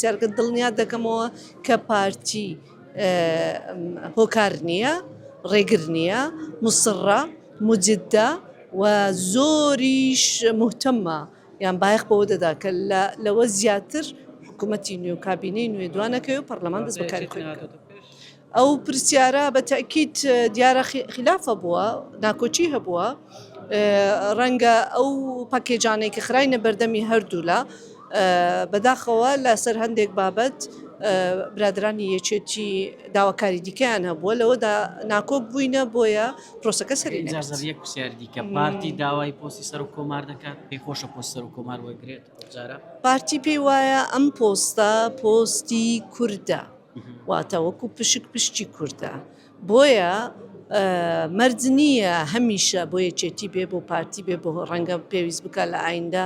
سیارگە دڵنیا دەکەمەوە کە پارتی هۆکار نییە، ڕێگر نییە، مسڕە، مجددە و زۆریش مهتەمە، یان بایەخ بەوە دەدا کە لەوە زیاتر حکوومەتی نوێ و کابینەی نوێ دوانەکەوێ و پەرلەمان دەست بەکاری خۆی بکات. ئەو پرسیارە بە تاکید دیارە خلافە بووە، ناکۆچی هەبووە، ڕەنگە ئەو پاکێجانەی کە خراینە بەردەمی هەردوولا بەداخەوە لەسەر هەندێک بابەت برادرانی یەکێتی داواکاری دیکەیان هەبووە، لەوەدا ناکۆک بووینە بۆیە پرۆسەکە سەری ئیجازە یەک پرسیاری دیکە پارتی داوای پۆستی سەر و کۆمار دەکات، پێی خۆشە پۆست سەر و کۆمار وەرگرێت جارە پارتی پێی وایە ئەم پۆستە پۆستی کوردە، واتە وەکو پشک پشتی کوردە، بۆیە مەرج نییە هەمیشە بۆ یەکێتی بێ بۆ پارتی بێ بۆ ڕەنگە پێویست بکە لە ئایندا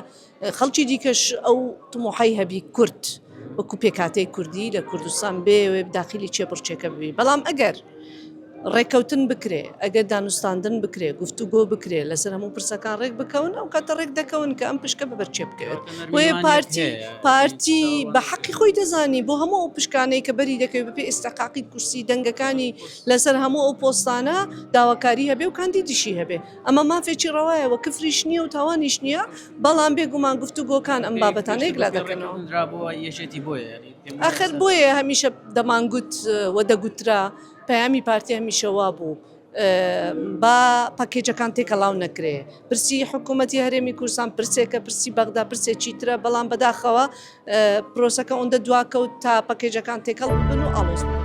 خەڵکی دیکەش ئەو تمۆحەی هەبی کورد وەکو پێکاتەی کوردی لە کوردستان بێ داخلی چێپڕچێکە ببی، بەڵام ئەگەر ڕێککەوتن بکرێ، ئەگەر دانوستاندن بکرێ، گفتوگۆ بکرێ، لەسەر هەموو پرسەکان ڕێک بکەون، ئەو کاتە ڕێک دەکەون کە ئەم پشکە بەبەرچێ بکەوێت. وێ پارتی بە حەقی خۆی دەزانی بۆ هەموو ئەو پشکانەی کە بەری دەکەوێت بەپێ ئێستاقاقی کورسی دەنگەکانی لەسەر هەموو ئەو پۆستانە داواکاری هەبێ و کاندیدیشی هەبێ. ئەمە مافێکی ڕەوایەوە کفریش نییە و تاوانیش نییە، بەڵام بێگومان گفتوگۆکان ئەم بابەتانەیەک لا دەکەنەوە. ئاخر بۆیە هەمیشە دەمانگوت و دەگوترا پەیامی پارتی هەمیشە وا بوو با پاکێجەکان تێکەڵاو نەکرێ، پرسی حکوومەتی هەرێمی کوردستان پرسێکە، پرسی بەغدا پرسێکی ترە، بەڵام بەداخەوە پرۆسەکە ئەوەندە دواکەوت تا پاکێجەکان تێکەڵ ببن و ئاڵۆز بن.